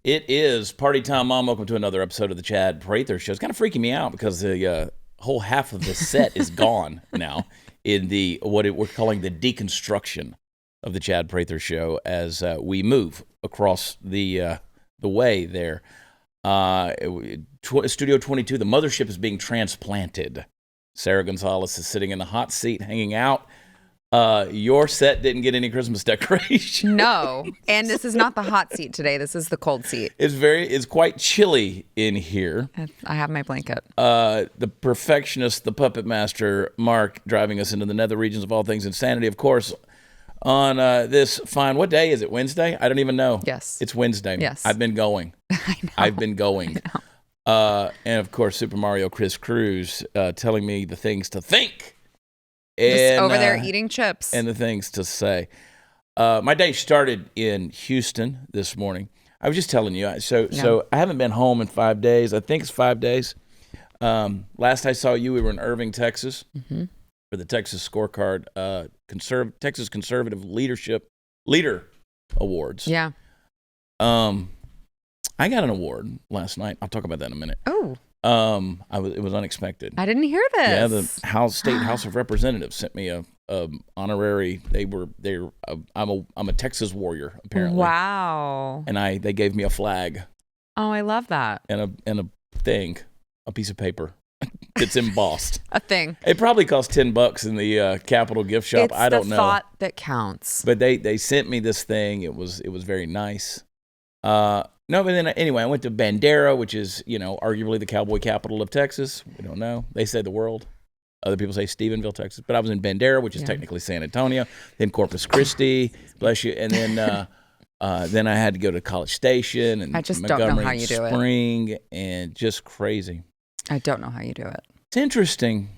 It is party time, Mom. Welcome to another episode of the Chad Prather Show. It's kind of freaking me out because the whole half of the set is gone now in the we're calling the deconstruction of the Chad Prather Show as we move across the way there. Studio 22, the mothership is being transplanted. Sarah Gonzalez is sitting in the hot seat, hanging out. Your set didn't get any Christmas decoration. No, and this is not the hot seat today. This is the cold seat. It's quite chilly in here. I have my blanket. The perfectionist, the puppet master, Mark, driving us into the nether regions of all things insanity, of course, on this fine, what day is it, Wednesday? I don't even know. Yes. It's Wednesday. Yes. I've been going. I know. I've been going. And, of course, Super Mario Chris Cruz telling me the things to think. Just over there eating chips. And the things to say. My day started in Houston this morning. I was just telling you. So I haven't been home in 5 days. I think it's 5 days. Last I saw you, we were in Irving, Texas, for the Texas Scorecard Texas Conservative Leader Awards. Yeah. I got an award last night. I'll talk about that in a minute. Oh. It was unexpected. I didn't hear this. Yeah, the State House of Representatives sent me a honorary. I'm a Texas warrior apparently. Wow. And they gave me a flag. Oh, I love that. And a piece of paper that's embossed. A thing. It probably cost $10 in the Capitol gift shop. I don't know. It's the thought that counts. But they sent me this thing. It was very nice. No, but then anyway, I went to Bandera, which is, arguably the cowboy capital of Texas. We don't know. They say the world. Other people say Stephenville, Texas. But I was in Bandera, which is technically San Antonio. Then Corpus Christi, bless you. And then then I had to go to College Station and I just Montgomery don't know how you do it. Spring, and just crazy. I don't know how you do it. It's interesting.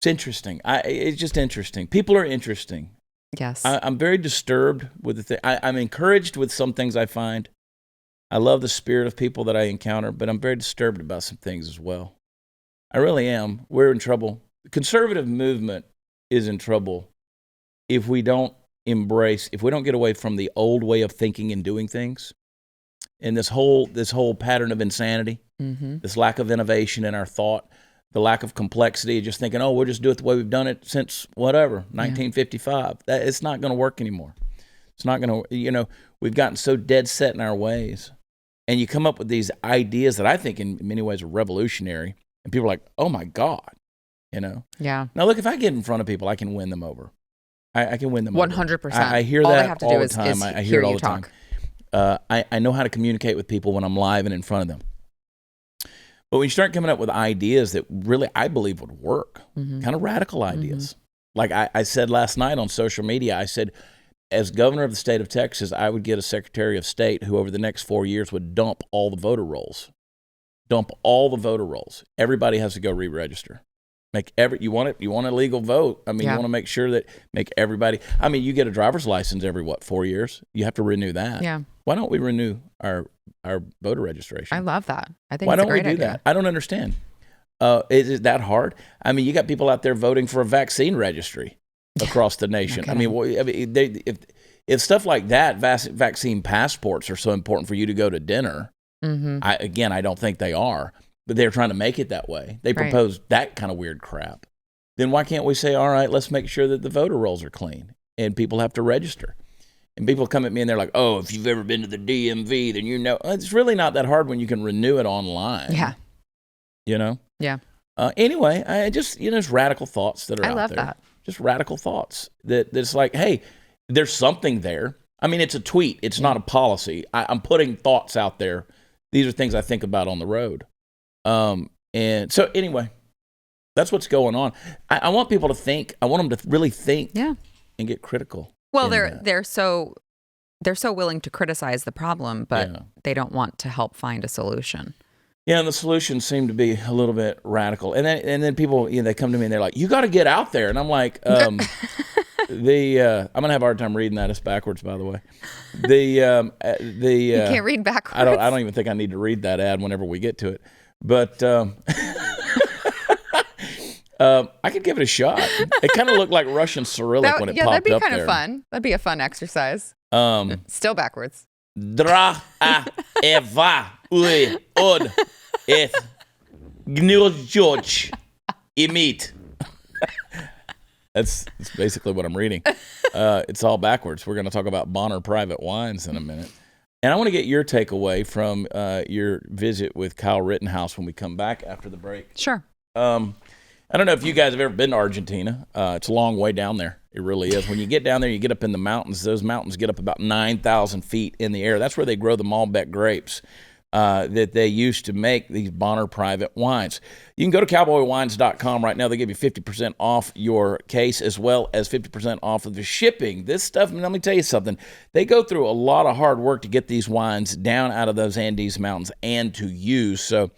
It's just interesting. People are interesting. Yes. I'm very disturbed with the thing. I'm encouraged with some things I find. I love the spirit of people that I encounter, but I'm very disturbed about some things as well. I really am. We're in trouble. The conservative movement is in trouble if we don't get away from the old way of thinking and doing things, and this whole pattern of insanity, this lack of innovation in our thought, the lack of complexity, just thinking, we'll just do it the way we've done it since 1955. It's not going to work anymore. It's not going to, we've gotten so dead set in our ways. And you come up with these ideas that I think in many ways are revolutionary. And people are like, oh my God, Yeah. Now look, if I get in front of people, I can win them over. I can win them 100%. I hear all that they have to all do the is, time. I hear hear it all you the talk. time. I know how to communicate with people when I'm live and in front of them. But when you start coming up with ideas that really I believe would work, kind of radical ideas. Like I said last night on social media, I said, as governor of the state of Texas, I would get a secretary of state who over the next 4 years would dump all the voter rolls. Everybody has to go re-register. You want a legal vote. I mean, you want to make sure that everybody, you get a driver's license every 4 years? You have to renew that. Yeah. Why don't we renew our voter registration? I love that. I think Why it's a don't we great do idea. that? I don't understand. Is it that hard? You got people out there voting for a vaccine registry across the nation. If stuff like that, vaccine passports are so important for you to go to dinner, I don't think they are, but they're trying to make it that way. They propose that kind of weird crap. Then why can't we say, all right, let's make sure that the voter rolls are clean and people have to register? And people come at me and they're like, oh, if you've ever been to the DMV, then it's really not that hard when you can renew it online. Yeah. Yeah. Anyway, I just, it's radical thoughts that are out there. I love that. Just radical thoughts that's like, hey, there's something there. It's a tweet. It's not a policy. I'm putting thoughts out there. These are things I think about on the road. And so anyway, that's what's going on. I want people to think. I want them to really think and get critical. Well, they're so willing to criticize the problem, but they don't want to help find a solution. Yeah, and the solutions seem to be a little bit radical. And then people, they come to me and they're like, you got to get out there. And I'm like, I'm going to have a hard time reading that. It's backwards, by the way. You can't read backwards. I don't even think I need to read that ad whenever we get to it. But I could give it a shot. It kind of looked like Russian Cyrillic when it popped up there. Yeah, that'd be kind of fun. That'd be a fun exercise. Still backwards. Dra a eva ui od et gniljoch imit. That's basically what I'm reading. It's all backwards. We're going to talk about Bonner Private Wines in a minute. And I want to get your takeaway from your visit with Kyle Rittenhouse when we come back after the break. Sure. I don't know if you guys have ever been to Argentina. It's a long way down there. It really is. When you get down there, you get up in the mountains. Those mountains get up about 9,000 feet in the air. That's where they grow the Malbec grapes that they used to make these Bonner Private wines. You can go to cowboywines.com right now. They give you 50% off your case as well as 50% off of the shipping. This stuff, let me tell you something. They go through a lot of hard work to get these wines down out of those Andes mountains and to use. So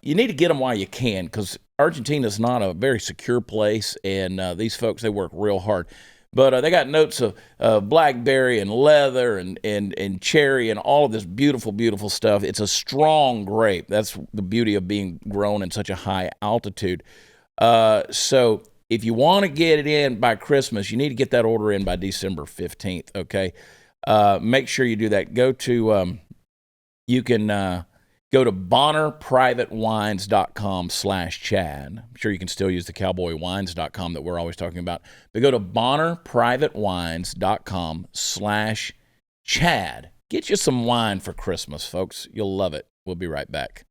you need to get them while you can, because Argentina is not a very secure place, and these folks, they work real hard. But they got notes of blackberry and leather and cherry and all of this beautiful, beautiful stuff. It's a strong grape. That's the beauty of being grown in such a high altitude. So if you want to get it in by Christmas, you need to get that order in by December 15th, okay? Make sure you do that. Go to, you can go to bonnerprivatewines.com/Chad. I'm sure you can still use the cowboywines.com that we're always talking about. But go to bonnerprivatewines.com/Chad. Get you some wine for Christmas, folks. You'll love it. We'll be right back.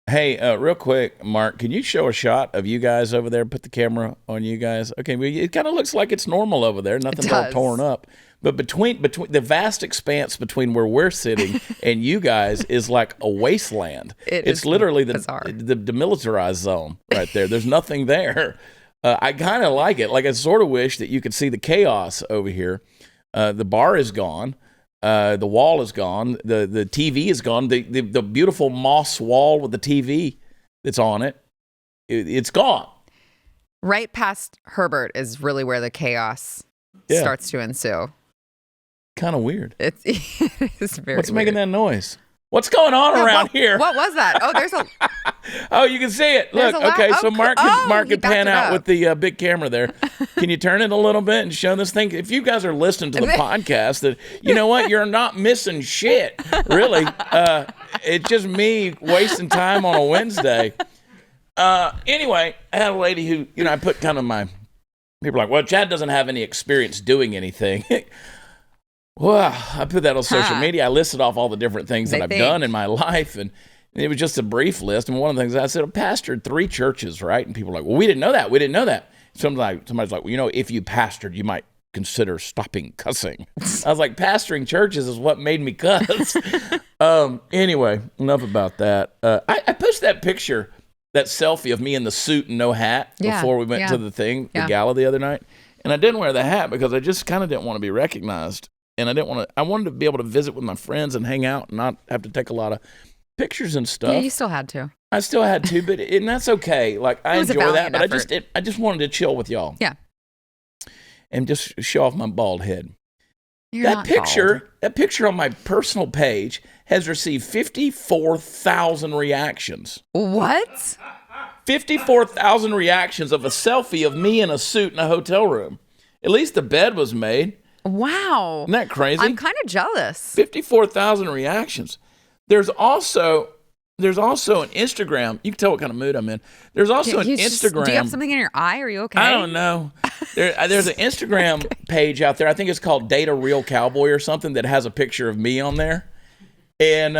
Hey, real quick, Mark, can you show a shot of you guys over there? Put the camera on you guys. Okay, well, it kind of looks like it's normal over there. Nothing's all torn up. But between the vast expanse between where we're sitting and you guys is like a wasteland. It's literally the demilitarized zone right there. There's nothing there. I kind of like it. Like, I sort of wish that you could see the chaos over here. The bar is gone. The wall is gone. The TV is gone. The beautiful moss wall with the TV that's on it, it's gone. Right past Herbert is really where the chaos starts to ensue. Kind of weird. It is very What's weird. making that noise? What's going on around here? What was that? Oh, there's a... Oh, you can see it. Look, okay, so Mark could pan out with the big camera there. Can you turn it a little bit and show this thing? If you guys are listening to the podcast, that you know what? You're not missing shit, really. It's just me wasting time on a Wednesday. Anyway, I had a lady who, I put kind of people are like, well, Chad doesn't have any experience doing anything. Well, I put that on social media. I listed off all the different things that I've done in my life, and it was just a brief list. And one of the things I said, I pastored 3 churches, right? And people are like, well, we didn't know that. We didn't know that. Somebody's like, well, if you pastored, you might consider stopping cussing. I was like, pastoring churches is what made me cuss. Anyway, enough about that. I posted that picture, that selfie of me in the suit and no hat before we went to the gala the other night. And I didn't wear the hat because I just kind of didn't want to be recognized. And I wanted to be able to visit with my friends and hang out and not have to take a lot of pictures and stuff. Yeah, you still had to. I still had to, but and that's okay. Like, I enjoy that, but I just wanted to chill with y'all. Yeah. And just show off my bald head. That picture on my personal page has received 54,000 reactions. What? 54,000 reactions of a selfie of me in a suit in a hotel room. At least the bed was made. Wow. Isn't that crazy? I'm kind of jealous. 54,000 reactions. There's also an Instagram. You can tell what kind of mood I'm in. There's also an Instagram. Do you have something in your eye? Are you okay? I don't know. There's an Instagram page out there. I think it's called Date a Real Cowboy or something that has a picture of me on there. And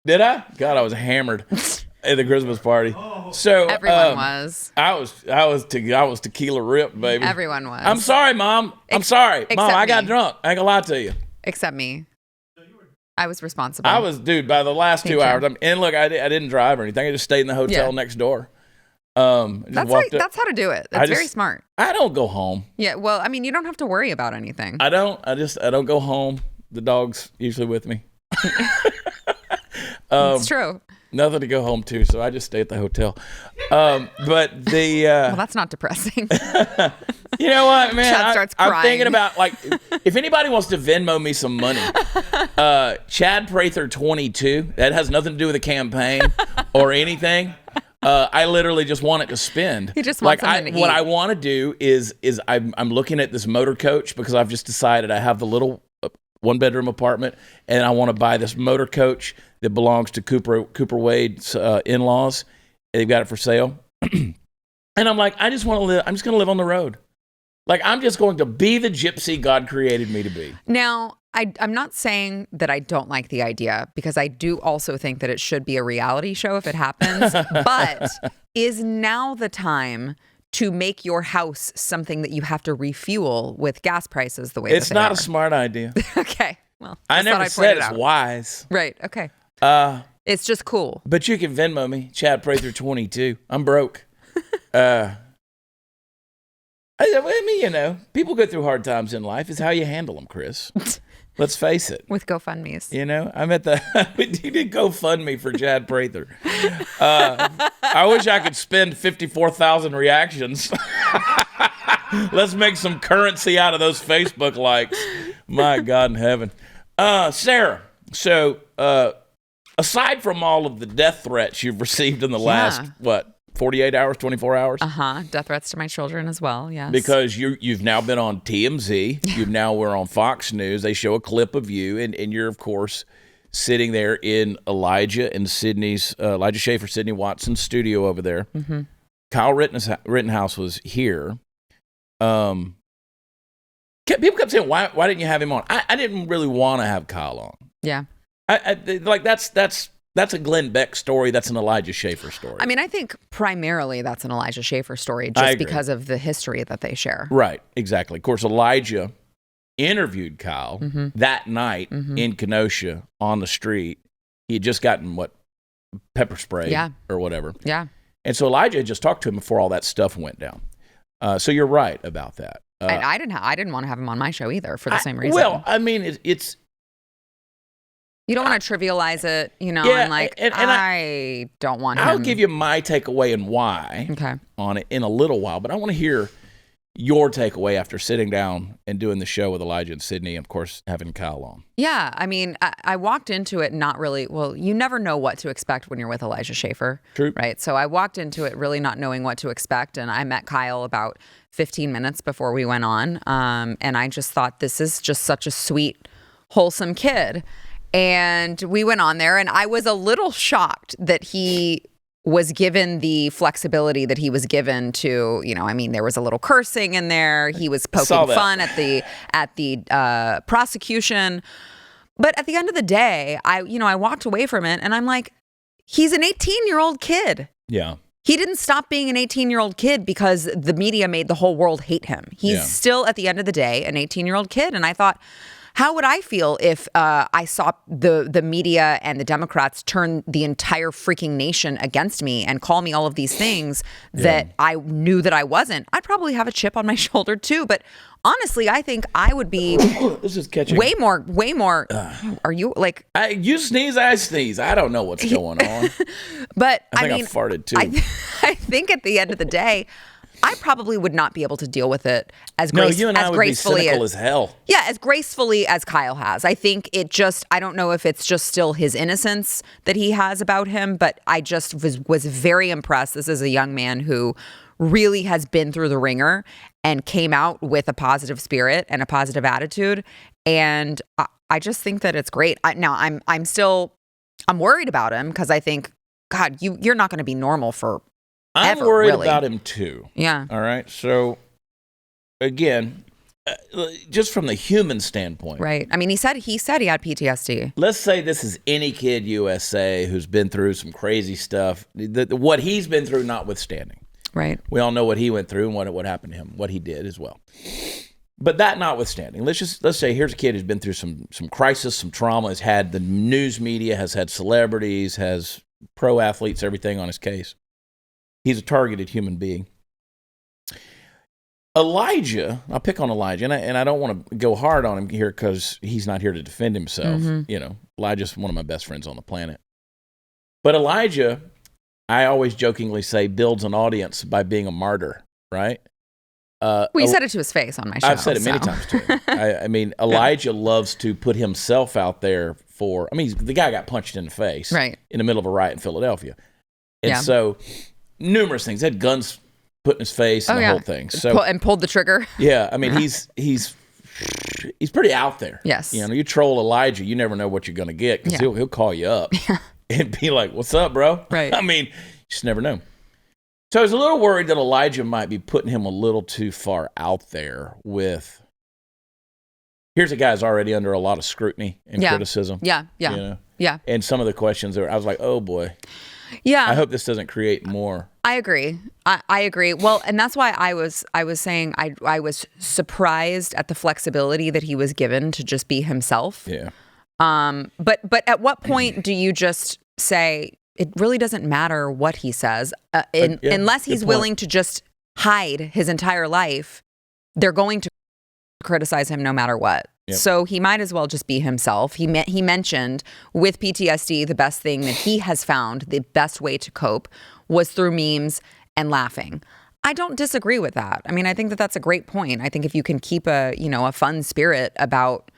did I? God, I was hammered at the Christmas party. So everyone was. I was tequila ripped, baby. Everyone was. I'm sorry, Mom. I'm sorry, Mom. I got drunk. I ain't gonna lie to you. Except me. I was responsible. I was, dude. By the last 2 hours, and look, I didn't drive or anything. I just stayed in the hotel next door. That's how to do it. That's very smart. I don't go home. Yeah. Well, I mean, you don't have to worry about anything. I don't go home. The dog's usually with me. It's true. Nothing to go home to, so I just stay at the hotel. But the well, that's not depressing. You know what, man? Chad starts crying. I'm thinking about, like, if anybody wants to Venmo me some money, Chad Prather 22. That has nothing to do with a campaign or anything. I literally just want it to spend. He just wants something to eat. What I want to do is I'm looking at this motor coach because I've just decided I have the little one-bedroom apartment, and I want to buy this motor coach that belongs to Cooper Wade's in-laws. They've got it for sale. And I'm like, I just want to live. I'm just going to live on the road. Like, I'm just going to be the gypsy God created me to be. Now, I'm not saying that I don't like the idea, because I do also think that it should be a reality show if it happens. But is now the time to make your house something that you have to refuel with gas prices the way it's that they not are? a smart idea. Okay. Well, I never said it's wise. Right. Okay. It's just cool. But you can Venmo me, Chad Prather 22. I'm broke. I mean, you know, people go through hard times in life. It's how you handle them, Chris. Let's face it. With GoFundMe's. You know, I'm at the, you did GoFundMe for Chad Prather. I wish I could spend 54,000 reactions. Let's make some currency out of those Facebook likes. My God in heaven. Sarah, so aside from all of the death threats you've received in the last, 48 hours, 24 hours? Death threats to my children as well, yes. Because you've now been on TMZ. We're on Fox News. They show a clip of you, and you're, of course, sitting there in Elijah Schaefer, Sydney Watson's studio over there. Mm-hmm. Kyle Rittenhouse was here. People kept saying, why didn't you have him on? I didn't really want to have Kyle on. Yeah. That's a Glenn Beck story. That's an Elijah Schaefer story. I mean, I think primarily that's an Elijah Schaefer story just because of the history that they share. Right, exactly. Of course, Elijah interviewed Kyle that night in Kenosha on the street. He had just gotten, pepper spray or whatever. Yeah. And so Elijah had just talked to him before all that stuff went down. So you're right about that. And I didn't want to have him on my show either for the same reason. Well, I mean, it's... You don't want to trivialize it, you know, and I don't want him. I'll give you my takeaway and why on it in a little while, but I want to hear your takeaway after sitting down and doing the show with Elijah and Sydney, and of course, having Kyle on. Yeah, I mean, I walked into it not really, well, you never know what to expect when you're with Elijah Schaefer. True. Right? So I walked into it really not knowing what to expect, and I met Kyle about 15 minutes before we went on, and I just thought, this is just such a sweet, wholesome kid. And we went on there, and I was a little shocked that he was given the flexibility that he was given to, you know, I mean, there was a little cursing in there. He was poking fun at the prosecution. But at the end of the day, I walked away from it, and I'm like, he's an 18-year-old kid. Yeah. He didn't stop being an 18-year-old kid because the media made the whole world hate him. He's still, at the end of the day, an 18-year-old kid. And I thought, how would I feel if I saw the media and the Democrats turn the entire freaking nation against me and call me all of these things that I knew that I wasn't? I'd probably have a chip on my shoulder too. But honestly, I think I would be this is catching way more. Are you like? You sneeze, I sneeze. I don't know what's going on. But I think I farted too. I think at the end of the day, I probably would not be able to deal with it as gracefully. No, you and I would be cynical as hell. Yeah, as gracefully as Kyle has. I think I don't know if it's just still his innocence that he has about him, but I just was very impressed. This is a young man who really has been through the ringer and came out with a positive spirit and a positive attitude. And I just think that it's great. I'm worried about him because I think, God, you're not going to be normal for I'm worried about him too. Yeah. All right. So, again, just from the human standpoint. Right. I mean, he said he had PTSD. Let's say this is any kid USA who's been through some crazy stuff. What he's been through notwithstanding. Right. We all know what he went through and what happened to him, what he did as well. But that notwithstanding, let's say here's a kid who's been through some crisis, some trauma, has had the news media, has had celebrities, has pro athletes, everything on his case. He's a targeted human being. Elijah, I'll pick on Elijah, and I don't want to go hard on him here because he's not here to defend himself. Mm-hmm. You know, Elijah's one of my best friends on the planet. But Elijah, I always jokingly say, builds an audience by being a martyr, right? Well, you said it to his face on my show. I've said it many times to him. I mean, Elijah loves to put himself out there for, I mean, the guy got punched in the face in the middle of a riot in Philadelphia. And so numerous things. He had guns put in his face and the whole thing. So and pulled the trigger. Yeah, I mean, he's pretty out there. Yes. You know, you troll Elijah, you never know what you're going to get because he'll call you up and be like, "What's up, bro?" Right. I mean, you just never know. So I was a little worried that Elijah might be putting him a little too far out there with, here's a guy who's already under a lot of scrutiny and criticism. Yeah. You know? And some of the questions I was like, oh boy. Yeah. I hope this doesn't create more. I agree. I agree. Well, and that's why I was saying I was surprised at the flexibility that he was given to just be himself. Yeah. But at what point do you just say, it really doesn't matter what he says, unless he's willing to just hide his entire life, they're going to criticize him no matter what. Yep. So he might as well just be himself. He mentioned with PTSD, the best thing that he has found, the best way to cope was through memes and laughing. I don't disagree with that. I mean, I think that that's a great point. I think if you can keep a fun spirit about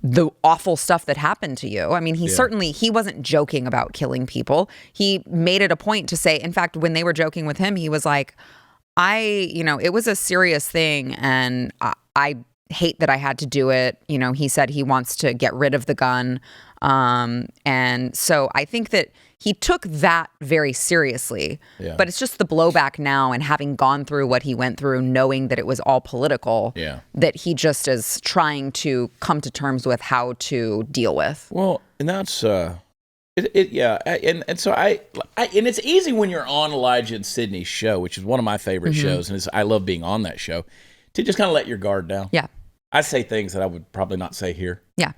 the awful stuff that happened to you. I mean, he wasn't joking about killing people. He made it a point to say, in fact, when they were joking with him, he was like, it was a serious thing and I hate that I had to do it. You know, he said he wants to get rid of the gun. And so I think that he took that very seriously, but it's just the blowback now and having gone through what he went through, knowing that it was all political, that he just is trying to come to terms with how to deal with. Well, and that's, and so I and it's easy when you're on Elijah and Sydney's show, which is one of my favorite shows, and I love being on that show, to just kind of let your guard down. Yeah. I say things that I would probably not say here. Yeah.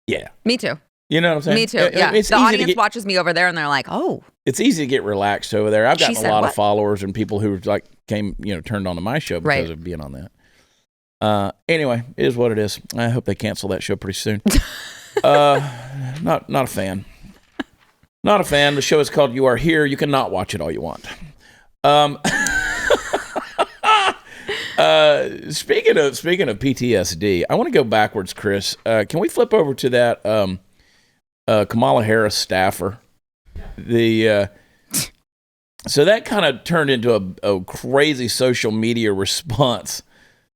Yeah. Me too. You know what I'm saying? Me too. Yeah. The audience watches me over there and they're like, oh. It's easy to get relaxed over there. I've gotten a lot of followers and people who turned on to my show because of being on that. Anyway, it is what it is. I hope they cancel that show pretty soon. Not a fan. Not a fan. The show is called You Are Here. You can not watch it all you want. Speaking of PTSD, I want to go backwards, Chris. Can we flip over to that Kamala Harris staffer? So that kind of turned into a crazy social media response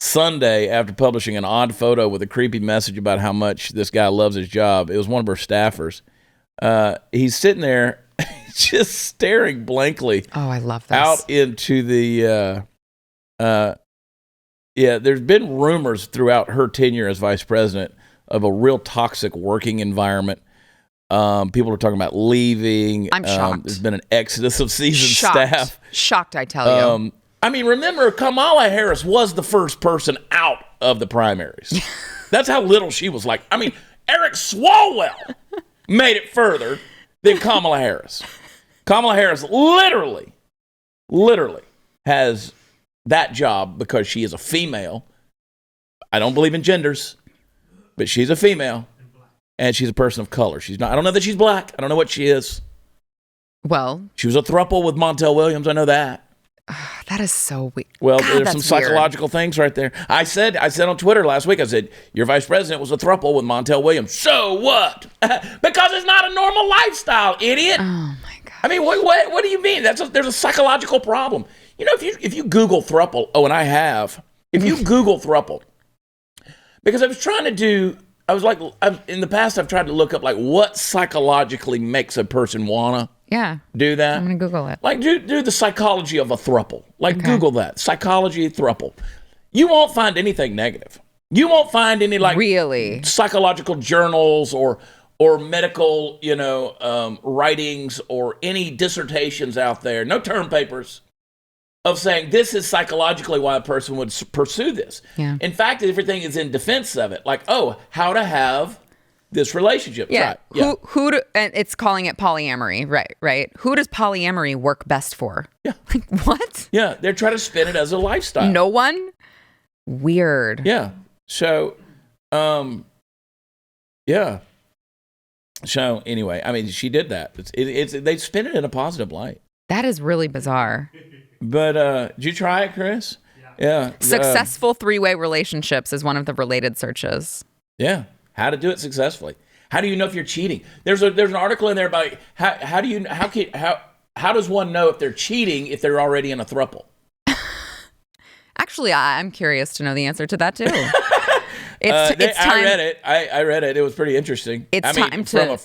Sunday after publishing an odd photo with a creepy message about how much this guy loves his job. It was one of her staffers. He's sitting there just staring blankly. Oh, I love this. Out into the there's been rumors throughout her tenure as vice president of a real toxic working environment. People are talking about leaving. I'm shocked. There's been an exodus of seasoned staff. Shocked, I tell you. I mean, remember, Kamala Harris was the first person out of the primaries. That's how little she was like. I mean, Eric Swalwell made it further than Kamala Harris. Kamala Harris literally has that job because she is a female. I don't believe in genders, but she's a female, and she's a person of color. She's not. I don't know that she's black. I don't know what she is. Well, she was a throuple with Montel Williams. I know that. That is so weird. Well, there's some psychological things right there. I said on Twitter last week, I said, your vice president was a throuple with Montel Williams. So what? Because it's not a normal lifestyle, idiot. Oh, my God. I mean, what do you mean? There's a psychological problem. You know, if you Google throuple, if you Google throuple, because I was trying to do, in the past, I've tried to look up, what psychologically makes a person wanna do that. I'm going to Google it. Do the psychology of a throuple. Google that. Psychology throuple. You won't find anything negative. You won't find any, really psychological journals or medical, writings or any dissertations out there. No term papers of saying this is psychologically why a person would pursue this. Yeah. In fact, everything is in defense of it. How to have this relationship. Yeah. Right. And it's calling it polyamory. Right. Who does polyamory work best for? Yeah. What? Yeah. They're trying to spin it as a lifestyle. No one? Weird. Yeah. So, yeah. So anyway, I mean, she did that. They spin it in a positive light. That is really bizarre. But did you try it, Chris? Yeah. Successful three-way relationships is one of the related searches. Yeah. How to do it successfully. How do you know if you're cheating? There's an article in there about how does one know if they're cheating if they're already in a throuple? Actually, I'm curious to know the answer to that too. It's time. I read it. I read it. It was pretty interesting. Time from a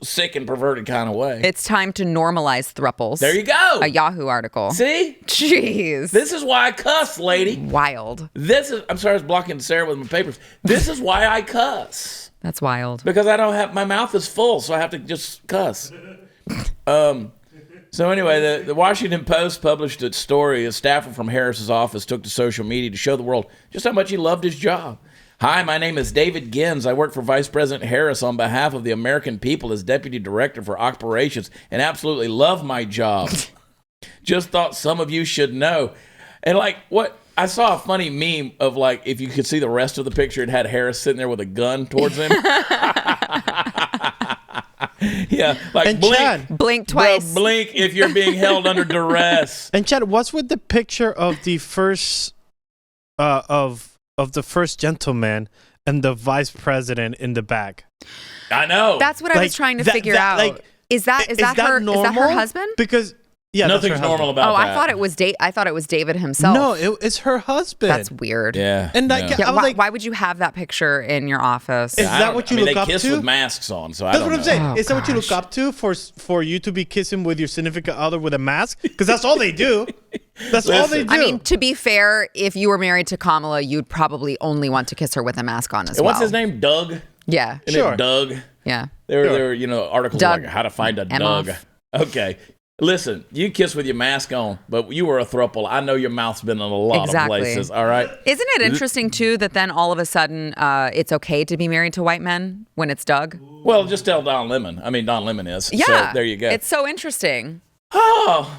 sick and perverted kind of way. It's time to normalize thruples. There you go. A Yahoo article. See? Jeez. This is why I cuss, lady. Wild. I'm sorry I was blocking Sarah with my papers. This is why I cuss. That's wild. Because I don't have, my mouth is full, so I have to just cuss. So anyway, the Washington Post published its story. A staffer from Harris's office took to social media to show the world just how much he loved his job. Hi, my name is David Gins. I work for Vice President Harris on behalf of the American people as Deputy Director for Operations and absolutely love my job. Just thought some of you should know. And I saw a funny meme of if you could see the rest of the picture, it had Harris sitting there with a gun towards him. Yeah, and blink, Chad, blink twice. Bro, blink if you're being held under duress. And Chad, what's with the picture of the first of the first gentleman and the vice president in the back? I know. That's what I was trying to figure out. Is that her husband? Because nothing's normal about that. I thought it was David himself. No, it's her husband. That's weird. Yeah. And I was like, why would you have that picture in your office? Is that what you look up to? They kiss with masks on, so I That's don't what I'm saying. Oh, is that what you look up to for you to be kissing with your significant other with a mask? Because that's all they do. That's all they do. I mean, to be fair, if you were married to Kamala, you'd probably only want to kiss her with a mask on as well. What's his name? Doug? Yeah. Isn't it Doug? Yeah. There were articles Doug like how to find a Emhoff. Doug. Okay. Listen, you kiss with your mask on, but you were a throuple. I know your mouth's been in a lot of places, all right? Isn't it interesting, too, that then all of a sudden it's okay to be married to white men when it's Doug? Well, just tell Don Lemon. I mean, Don Lemon is. Yeah. So there you go. It's so interesting. Oh,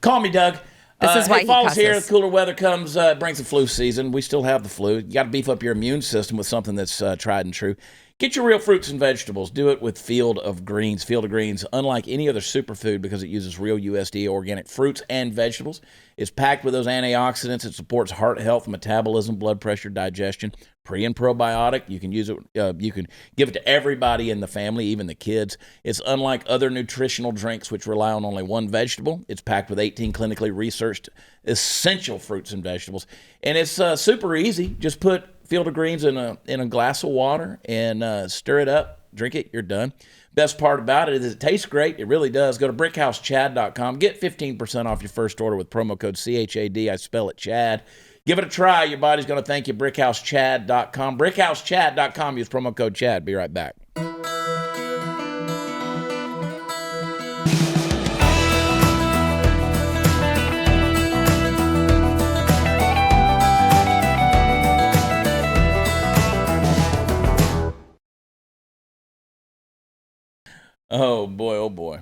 call me Doug. This is why he fall's cusses. here, cooler weather comes, brings the flu season. We still have the flu. You got to beef up your immune system with something that's tried and true. Get your real fruits and vegetables. Do it with Field of Greens. Field of Greens, unlike any other superfood because it uses real USDA organic fruits and vegetables. It's packed with those antioxidants. It supports heart health, metabolism, blood pressure, digestion, pre and probiotic. You can use it. You can give it to everybody in the family, even the kids. It's unlike other nutritional drinks which rely on only one vegetable. It's packed with 18 clinically researched essential fruits and vegetables, and it's super easy. Just put Field of Greens in a glass of water and stir it up. Drink it. You're done. Best part about it is it tastes great. It really does. Go to BrickHouseChad.com. Get 15% off your first order with promo code CHAD. I spell it Chad. Give it a try. Your body's going to thank you. BrickHouseChad.com. BrickHouseChad.com. Use promo code Chad. Be right back. Oh, boy, oh, boy.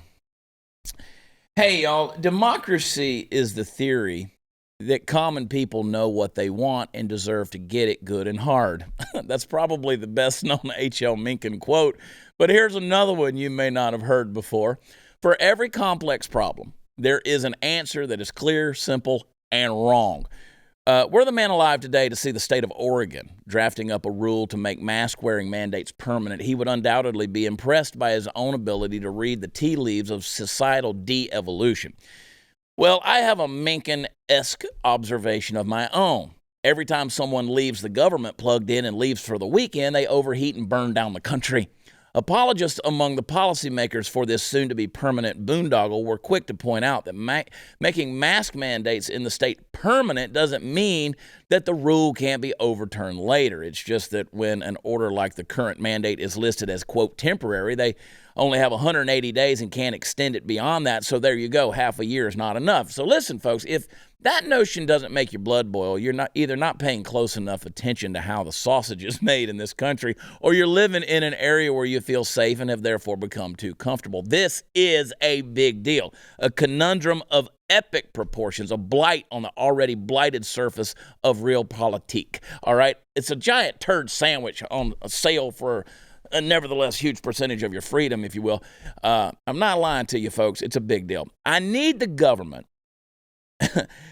Hey, y'all, democracy is the theory that common people know what they want and deserve to get it good and hard. That's probably the best known H.L. Mencken quote, but here's another one you may not have heard before. For every complex problem, there is an answer that is clear, simple, and wrong. We're the man alive today to see the state of Oregon drafting up a rule to make mask-wearing mandates permanent. He would undoubtedly be impressed by his own ability to read the tea leaves of societal de-evolution. Well, I have a Mencken-esque observation of my own. Every time someone leaves the government plugged in and leaves for the weekend, they overheat and burn down the country. Apologists among the policymakers for this soon-to-be permanent boondoggle were quick to point out that making mask mandates in the state permanent doesn't mean that the rule can't be overturned later. It's just that when an order like the current mandate is listed as, quote, temporary, they only have 180 days and can't extend it beyond that. So there you go. Half a year is not enough. So listen, folks, if that notion doesn't make your blood boil, you're not paying close enough attention to how the sausage is made in this country, or you're living in an area where you feel safe and have therefore become too comfortable. This is a big deal, a conundrum of epic proportions, a blight on the already blighted surface of real politique. All right? It's a giant turd sandwich on a sale for a nevertheless huge percentage of your freedom, if you will. I'm not lying to you, folks. It's a big deal. I need the government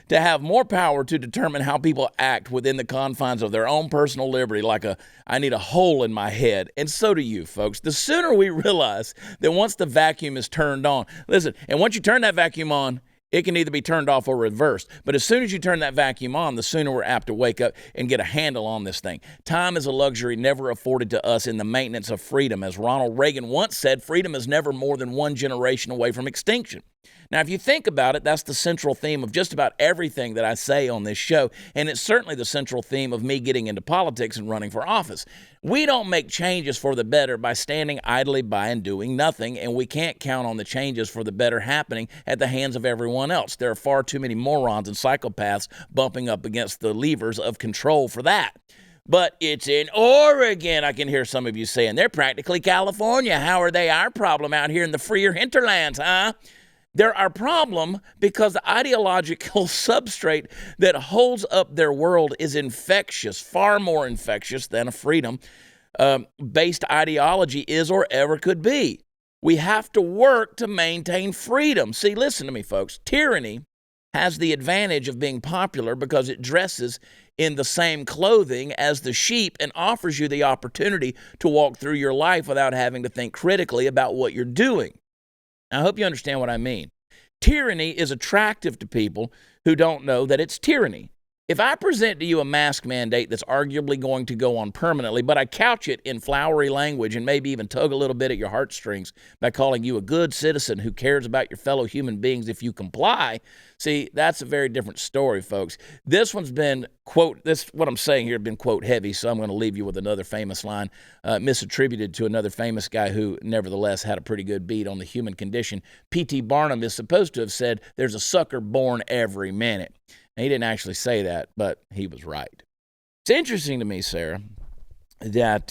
to have more power to determine how people act within the confines of their own personal liberty, like I need a hole in my head. And so do you, folks. The sooner we realize that once the vacuum is turned on, listen, and once you turn that vacuum on, it can either be turned off or reversed. But as soon as you turn that vacuum on, the sooner we're apt to wake up and get a handle on this thing. Time is a luxury never afforded to us in the maintenance of freedom. As Ronald Reagan once said, freedom is never more than one generation away from extinction. Now, if you think about it, that's the central theme of just about everything that I say on this show, and it's certainly the central theme of me getting into politics and running for office. We don't make changes for the better by standing idly by and doing nothing, and we can't count on the changes for the better happening at the hands of everyone else. There are far too many morons and psychopaths bumping up against the levers of control for that. But it's in Oregon, I can hear some of you saying. They're practically California. How are they our problem out here in the freer hinterlands, huh? They're our problem because the ideological substrate that holds up their world is infectious, far more infectious than a freedom-based ideology is or ever could be. We have to work to maintain freedom. See, listen to me, folks. Tyranny has the advantage of being popular because it dresses in the same clothing as the sheep and offers you the opportunity to walk through your life without having to think critically about what you're doing. I hope you understand what I mean. Tyranny is attractive to people who don't know that it's tyranny. If I present to you a mask mandate that's arguably going to go on permanently, but I couch it in flowery language and maybe even tug a little bit at your heartstrings by calling you a good citizen who cares about your fellow human beings if you comply, see, that's a very different story, folks. This one's been, quote, what I'm saying here has been, quote, heavy, so I'm going to leave you with another famous line misattributed to another famous guy who nevertheless had a pretty good beat on the human condition. P.T. Barnum is supposed to have said, there's a sucker born every minute. He didn't actually say that, but he was right. It's interesting to me, Sarah, that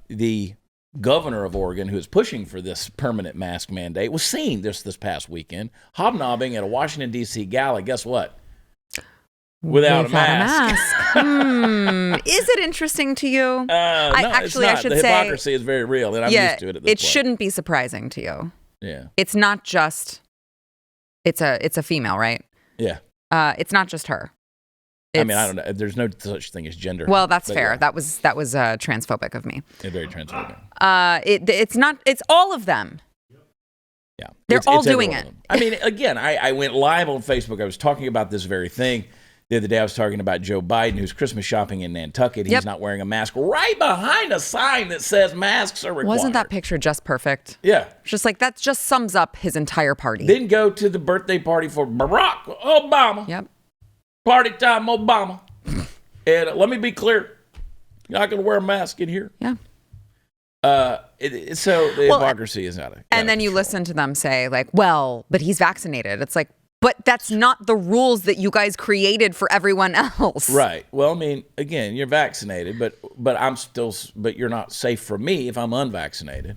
the governor of Oregon, who is pushing for this permanent mask mandate, was seen this past weekend hobnobbing at a Washington, D.C. gala. Guess what? Without a mask. Is it interesting to you? No, actually, it's not. I should the say hypocrisy is very real, and I'm used to it at this point. It shouldn't be surprising to you. Yeah. It's not just, it's a female, right? Yeah. It's not just her. I mean, I don't know. There's no such thing as gender. Well, that's fair. Yeah. That was transphobic of me. Yeah, very transphobic. It's not. It's all of them. Yeah, they're all doing it. I mean, again, I went live on Facebook. I was talking about this very thing the other day. I was talking about Joe Biden, who's Christmas shopping in Nantucket. He's not wearing a mask right behind a sign that says masks are required. Wasn't that picture just perfect? Yeah. Just like that just sums up his entire party. Then go to the birthday party for Barack Obama. Yep. Party time, Obama. And let me be clear, you're not going to wear a mask in here. Yeah. So the hypocrisy is out of And then you listen to them say, like, well, but he's vaccinated. It's like, but that's not the rules that you guys created for everyone else. Right. Well, I mean, again, you're vaccinated, but you're not safe for me if I'm unvaccinated.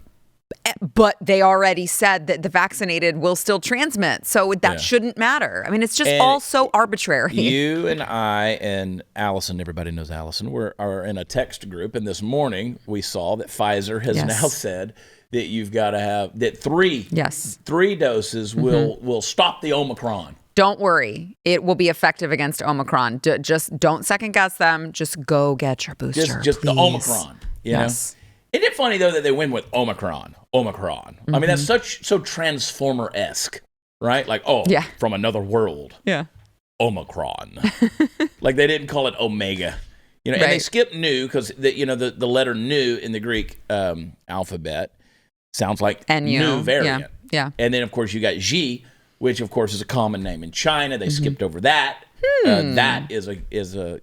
But they already said that the vaccinated will still transmit, so that shouldn't matter. I mean, it's just all so arbitrary. You and I and Allison, everybody knows Allison, are in a text group, and this morning we saw that Pfizer has now said that you've got to have that three doses will stop the Omicron. Don't worry. It will be effective against Omicron. Just don't second guess them. Just go get your booster. Just the Omicron. You know? Isn't it funny, though, that they win with Omicron? I mean, that's so Transformer-esque, right? Like, from another world. Yeah. Omicron. Like they didn't call it Omega. You know, and they skipped nu because the letter nu in the Greek alphabet sounds like new variant. Yeah. And then, of course, you got Xi, which, of course, is a common name in China. They skipped over that. That is a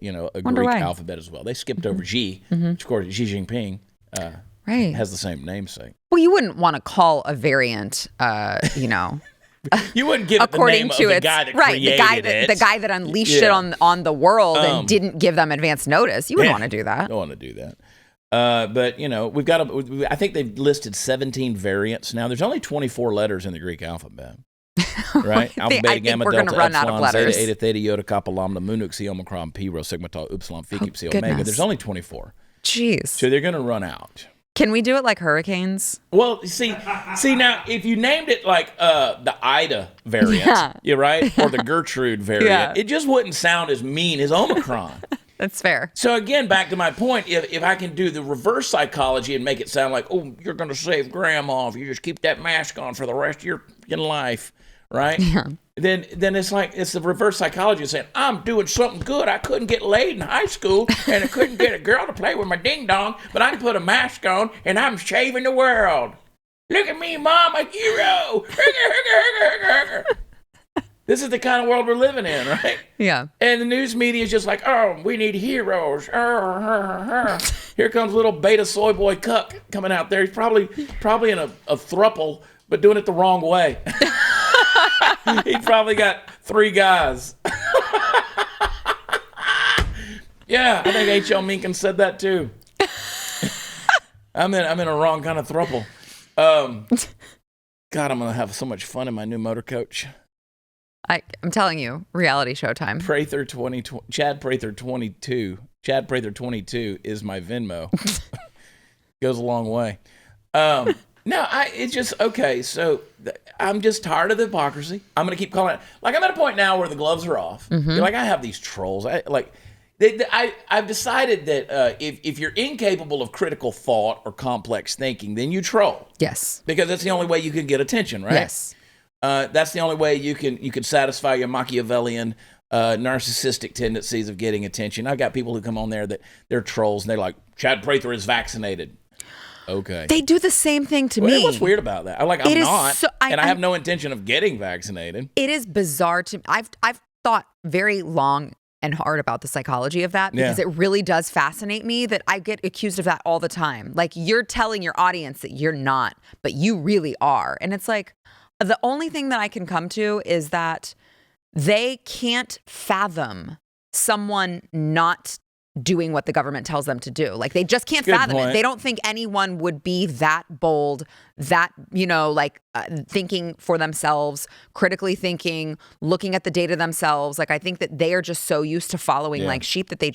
Greek alphabet as well. They skipped over Xi, which, of course, Xi Jinping has the same namesake. Well, you wouldn't want to call a variant, You wouldn't give it the name of the guy that created it. The guy that unleashed it on the world and didn't give them advance notice. You wouldn't want to do that. Don't want to do that. But, we've got I think they've listed 17 variants now. There's only 24 letters in the Greek alphabet. Right? Alpha, beta, gamma, we're delta, run out of epsilon, letters. zeta, eta, theta, iota, kappa, lambda, mu, nu, xi, omicron, pi, rho, sigma, tau, upsilon, phi, psi, omega. There's only 24. Jeez. So they're going to run out. Can we do it like hurricanes? Well, see now, if you named it like the Ida variant, you're right, or the Gertrude variant, it just wouldn't sound as mean as Omicron. That's fair. So again, back to my point, if I can do the reverse psychology and make it sound like, oh, you're going to save grandma if you just keep that mask on for the rest of your life, right? Yeah. Then it's like, it's the reverse psychology saying, I'm doing something good. I couldn't get laid in high school and I couldn't get a girl to play with my ding dong, but I can put a mask on and I'm saving the world. Look at me, Mom, a hero. This is the kind of world we're living in, right? Yeah. And the news media is just like, oh, we need heroes. Here comes little beta soy boy cuck coming out there. He's probably in a throuple, but doing it the wrong way. He probably got 3 guys. Yeah, I think H.L. Mencken said that too. I'm in a wrong kind of throuple. God, I'm gonna have so much fun in my new motor coach. I'm telling you, reality show time. Prather 2020, Chad Prather 22. Chad Prather 22 is my Venmo. Goes a long way. It's just, okay, so I'm just tired of the hypocrisy. I'm going to keep calling it. Like, I'm at a point now where the gloves are off. Mm-hmm. Like, I have these trolls. I've decided that if you're incapable of critical thought or complex thinking, then you troll. Yes. Because that's the only way you can get attention, right? Yes. That's the only way you can satisfy your Machiavellian narcissistic tendencies of getting attention. I've got people who come on there that they're trolls and they're like, Chad Prather is vaccinated. Okay. They do the same thing to me. What's weird about that? I'm not, I have no intention of getting vaccinated. It is bizarre to me. I've thought very long and hard about the psychology of that because it really does fascinate me that I get accused of that all the time. Like, you're telling your audience that you're not, but you really are. And it's like, the only thing that I can come to is that they can't fathom someone not doing what the government tells them to do. Like, they just can't fathom it. They don't think anyone would be that bold, that, thinking for themselves, critically thinking, looking at the data themselves. Like, I think that they are just so used to following like sheep that they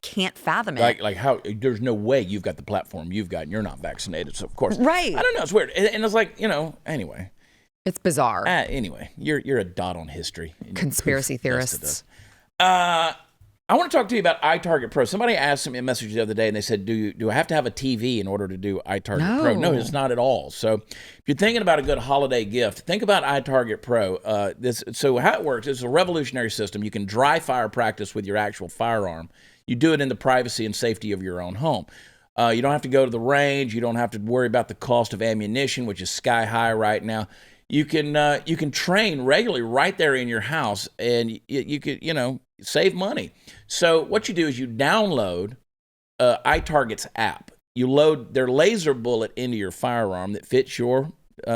can't fathom it. Like how there's no way you've got the platform you've got and you're not vaccinated. So of course. Right. I don't know. It's weird. And it's like, anyway. It's bizarre. Anyway, you're a dot on history. Conspiracy theorists. I want to talk to you about iTarget Pro. Somebody asked me a message the other day, and they said, "Do I have to have a TV in order to do iTarget Pro?" No, it's not at all. So, if you're thinking about a good holiday gift, think about iTarget Pro. So how it works is a revolutionary system. You can dry fire practice with your actual firearm. You do it in the privacy and safety of your own home. You don't have to go to the range. You don't have to worry about the cost of ammunition, which is sky high right now. You can train regularly right there in your house, and you could save money. So what you do is you download iTarget's app. You load their laser bullet into your firearm that fits your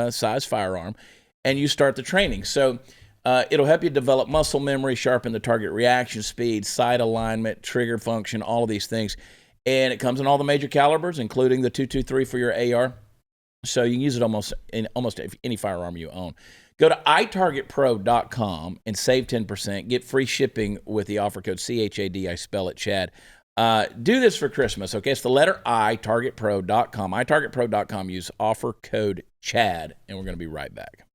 size firearm, and you start the training. So it'll help you develop muscle memory, sharpen the target reaction speed, sight alignment, trigger function, all of these things. And it comes in all the major calibers, including the .223 for your AR. So you can use it almost any firearm you own. Go to itargetpro.com and save 10%. Get free shipping with the offer code CHAD. I spell it Chad. Do this for Christmas, okay? It's the letter I, targetpro.com. itargetpro.com. Use offer code Chad, and we're going to be right back.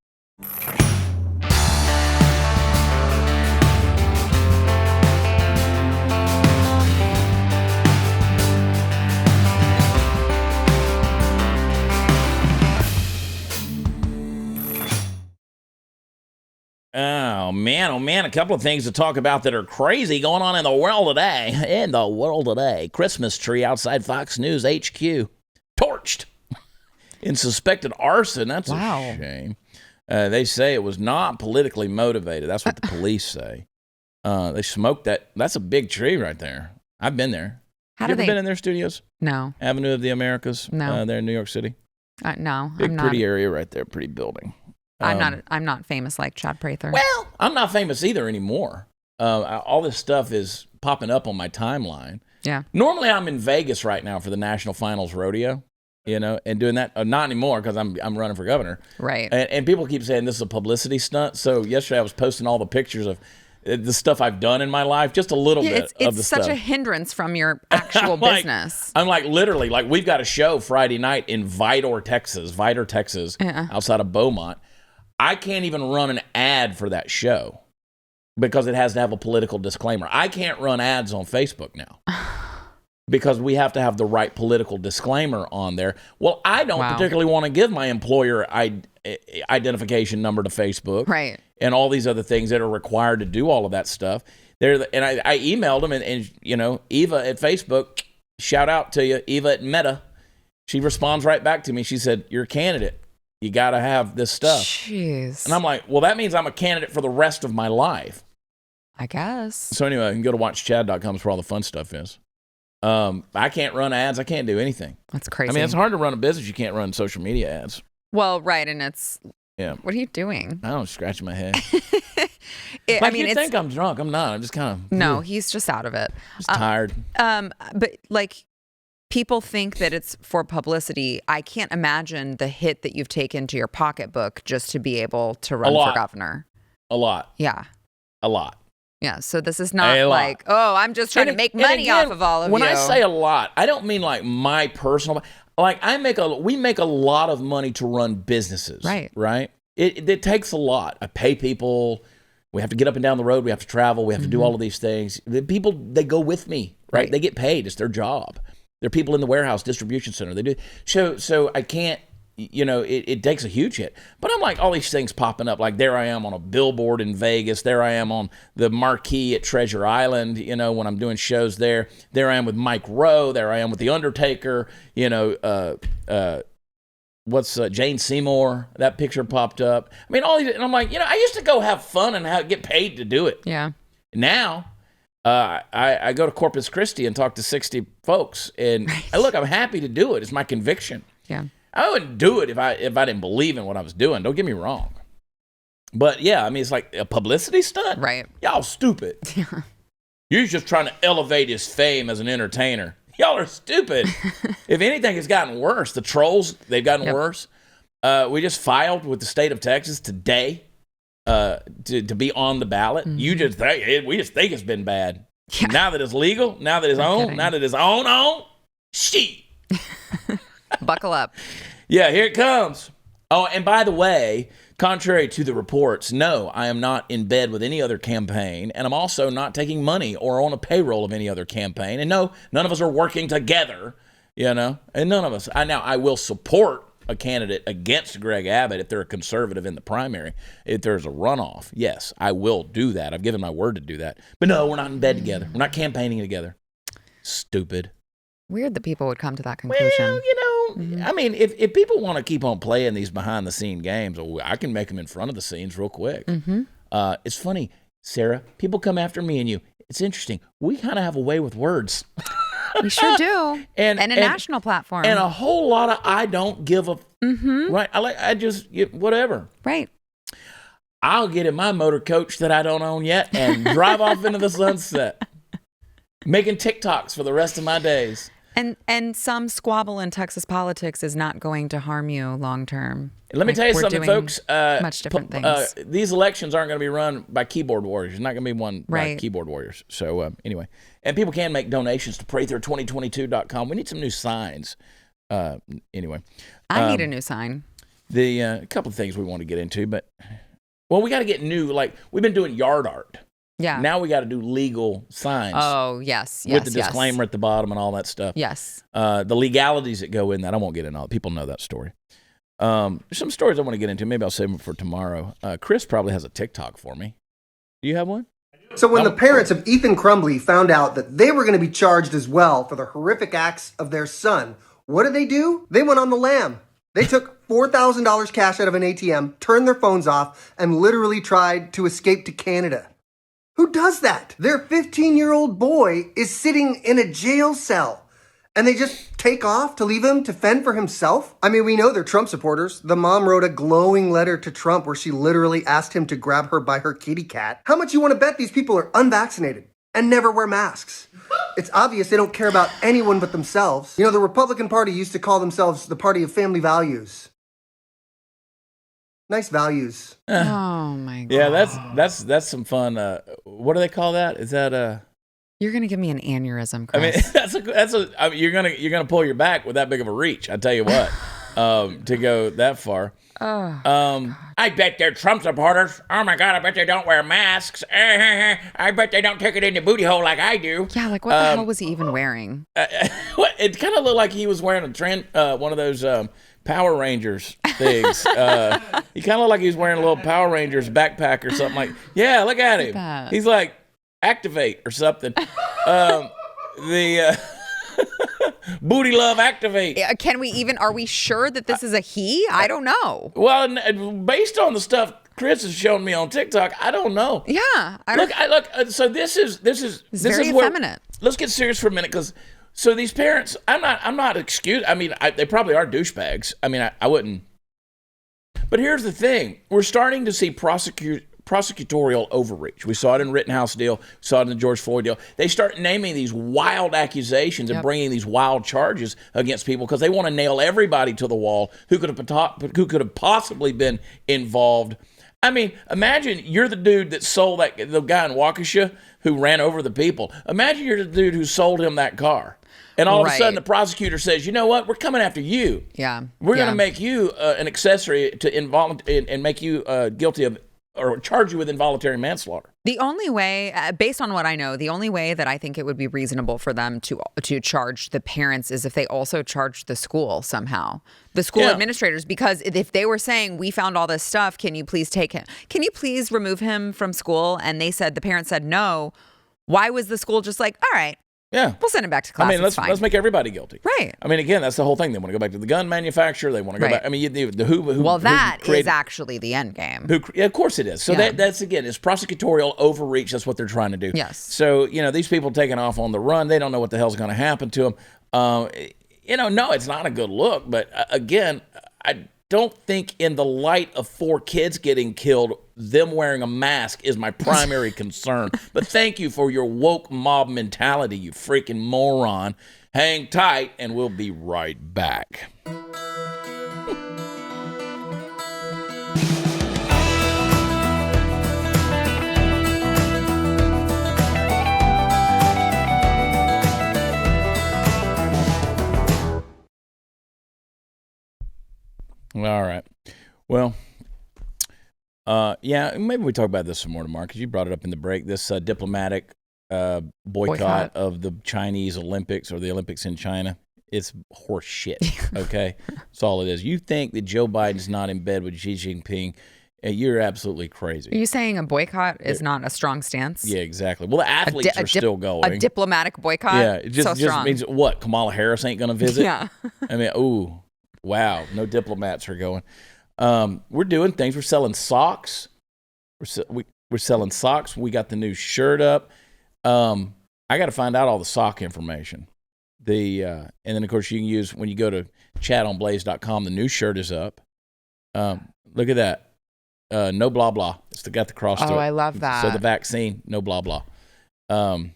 Oh, man, a couple of things to talk about that are crazy going on in the world today. Christmas tree outside Fox News HQ. Torched. In suspected arson. That's a shame. They say it was not politically motivated. That's what the police say. They smoked that. That's a big tree right there. I've been there. Have you ever been in their studios? No. Avenue of the Americas? No. There in New York City? No, big, I'm not. Pretty area right there. Pretty building. I'm not famous like Chad Prather. Well, I'm not famous either anymore. All this stuff is popping up on my timeline. Yeah. Normally, I'm in Vegas right now for the National Finals Rodeo, and doing that. Not anymore because I'm running for governor. Right. And people keep saying this is a publicity stunt. So yesterday I was posting all the pictures of the stuff I've done in my life, just a little bit of the it's stuff. such a hindrance from your actual business. I'm like, literally, like, we've got a show Friday night in Vidor, Texas, outside of Beaumont. I can't even run an ad for that show because it has to have a political disclaimer. I can't run ads on Facebook now because we have to have the right political disclaimer on there. Well, I don't particularly want to give my employer identification number to Facebook. Right. And all these other things that are required to do all of that stuff. And I emailed them, and Eva at Facebook, shout out to you, Eva at Meta. She responds right back to me. She said, "You're a candidate. You got to have this stuff." Jeez. And I'm like, well, that means I'm a candidate for the rest of my life. I guess. So anyway, you can go to watchchad.com where all the fun stuff is. I can't run ads. I can't do anything. That's crazy. I mean, it's hard to run a business. You can't run social media ads. Well, right, and it's... Yeah. What are you doing? I don't scratch my head. You think I'm drunk. I'm not. I'm just kind of... No, he's just out of it. Just tired. But like, people think that it's for publicity. I can't imagine the hit that you've taken to your pocketbook just to be able to run for governor. A lot. Yeah. A lot. Yeah, so this is not like, oh, I'm just trying to make money off of all of you. When I say a lot, I don't mean like my personal... Like, we make a lot of money to run businesses. Right? It takes a lot. I pay people. We have to get up and down the road. We have to travel. We have to do all of these things. The people, they go with me, right? They get paid. It's their job. They're people in the warehouse, distribution center. They do. So I can't, it takes a huge hit. But I'm like, all these things popping up. Like, there I am on a billboard in Vegas. There I am on the marquee at Treasure Island, when I'm doing shows there. There I am with Mike Rowe. There I am with The Undertaker. Jane Seymour? That picture popped up. I mean, all these, and I'm like, I used to go have fun and get paid to do it. Yeah. Now, I go to Corpus Christi and talk to 60 folks. And look, I'm happy to do it. It's my conviction. Yeah. I wouldn't do it if I didn't believe in what I was doing. Don't get me wrong. But yeah, I mean, it's like a publicity stunt. Right. Y'all stupid. Yeah. You're just trying to elevate his fame as an entertainer. Y'all are stupid. If anything, it's gotten worse. The trolls, they've gotten worse. We just filed with the state of Texas today to be on the ballot. Mm-hmm. We just think it's been bad. Yeah. Now that it's legal, now that it's on, shit. Buckle up. Yeah, here it comes. Oh, and by the way, contrary to the reports, no, I am not in bed with any other campaign, and I'm also not taking money or on a payroll of any other campaign. And no, none of us are working together, and none of us. I will support a candidate against Greg Abbott if they're a conservative in the primary. If there's a runoff, yes, I will do that. I've given my word to do that. But no, we're not in bed together. We're not campaigning together. Stupid. Weird that people would come to that conclusion. Well, I mean, if people want to keep on playing these behind-the-scene games, I can make them in front of the scenes real quick. Mm-hmm. It's funny, Sarah, people come after me and you. It's interesting. We kind of have a way with words. We sure do. and a national platform. And a whole lot of I don't give a... Mm-hmm. Right? Whatever. Right. I'll get in my motor coach that I don't own yet and drive off into the sunset. Making TikToks for the rest of my days. And some squabble in Texas politics is not going to harm you long term. Let me tell you something, folks. Much different things. These elections aren't going to be run by keyboard warriors. It's not going to be won by keyboard warriors. So anyway, and people can make donations to PrayThrough2022.com. We need some new signs. Anyway, I need a new sign. A couple of things we want to get into, but we got to get new. Like, we've been doing yard art. Yeah. Now we got to do legal signs. Oh, yes. With the disclaimer at the bottom and all that stuff. Yes. The legalities that go in that. I won't get into all. People know that story. There's some stories I want to get into. Maybe I'll save them for tomorrow. Chris probably has a TikTok for me. Do you have one? So when the parents of Ethan Crumbley found out that they were going to be charged as well for the horrific acts of their son, what did they do? They went on the lam. They took $4,000 cash out of an ATM, turned their phones off, and literally tried to escape to Canada. Who does that? Their 15-year-old boy is sitting in a jail cell, and they just take off to leave him to fend for himself? I mean, we know they're Trump supporters. The mom wrote a glowing letter to Trump where she literally asked him to grab her by her kitty cat. How much you want to bet these people are unvaccinated and never wear masks? It's obvious they don't care about anyone but themselves. The Republican Party used to call themselves the party of family values. Nice values. Oh my god. Yeah, that's some fun. What do they call that? Is that You're gonna give me an aneurysm, I mean, Chris. I mean, you're gonna pull your back with that big of a reach. I tell you what, to go that far. I bet they're Trump supporters. Oh my God, I bet they don't wear masks. I bet they don't take it in the booty hole like I do. Yeah, like what the hell was he even wearing? It kind of looked like he was wearing one of those Power Rangers things. He kind of looked like he was wearing a little Power Rangers backpack or something like. Yeah, look at him. that. He's like activate or something. The booty love activate. Are we sure that this is a he? I don't know. Well, based on the stuff Chris has shown me on TikTok, I don't know. Yeah. Look. So this is very where, effeminate. Let's get serious for a minute, because so these parents, I'm not excused. I mean, they probably are douchebags. I mean, I wouldn't. But here's the thing: we're starting to see prosecutorial overreach. We saw it in Rittenhouse deal, saw it in the George Floyd deal. They start naming these wild accusations and bringing these wild charges against people because they want to nail everybody to the wall who could have possibly been involved. I mean, imagine you're the dude that sold the guy in Waukesha who ran over the people. Imagine you're the dude who sold him that car. And all of a sudden the prosecutor says, you know what, we're coming after you. Yeah. We're going to make you an accessory to and make you guilty of, or charge you with involuntary manslaughter. The only way, based on what I know, the only way that I think it would be reasonable for them to charge the parents is if they also charged the school somehow, the school administrators, because if they were saying, we found all this stuff, can you please take him? Can you please remove him from school? And the parents said no. Why was the school just like, all right, yeah, we'll send him back to class. I mean, let's make everybody guilty. Right. I mean, again, that's the whole thing. They want to go back to the gun manufacturer. They want to go back. I mean, that is actually the end game. Of course it is. So that's again, it's prosecutorial overreach. That's what they're trying to do. Yes. So these people taking off on the run, they don't know what the hell's going to happen to them. No, it's not a good look. But again, I don't think in the light of 4 kids getting killed, them wearing a mask is my primary concern. But thank you for your woke mob mentality, you freaking moron. Hang tight, and we'll be right back. All right. Well, maybe we talk about this some more tomorrow, because you brought it up in the break. This diplomatic boycott of the Chinese Olympics, or the Olympics in China. It's horse shit, okay? That's all it is. You think that Joe Biden's not in bed with Xi Jinping, you're absolutely crazy. Are you saying a boycott is not a strong stance? Yeah, exactly. Well, the athletes are still going. A diplomatic boycott? Yeah, it just strong. means, what, Kamala Harris ain't going to visit? Yeah. I mean, ooh. Wow, no diplomats are going. We're doing things. We're selling socks. We're selling socks. We got the new shirt up. I got to find out all the sock information. And then of course you can use, when you go to chatonblaze.com, the new shirt is up. Look at that. No blah blah. It's got the cross to it. Oh, I love that. So the vaccine, no blah blah. There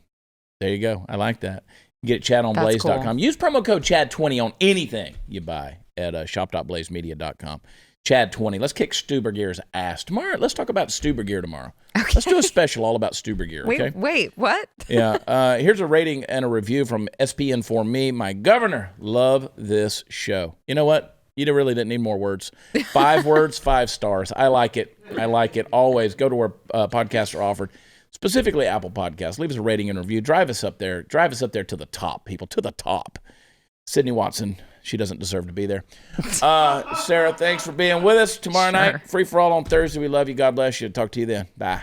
you go. I like that. You get it chatonblaze.com. Cool. Use promo code Chad20 on anything you buy at shop.blazemedia.com. Chad20. Let's kick Stuber Gear's ass. Tomorrow, let's talk about Stuber Gear tomorrow. Okay. Let's do a special all about Stuber Gear, okay? Wait, what? Yeah. Here's a rating and a review from SPN for me. My governor, love this show. You know what? You really didn't need more words. 5 words, 5 stars. I like it. Always go to where podcasts are offered, specifically Apple Podcasts. Leave us a rating and review. Drive us up there to the top, people, to the top. Sydney Watson, she doesn't deserve to be there. Sarah, thanks for being with us tomorrow night. Free for all on Thursday. We love you. God bless you. Talk to you then. Bye.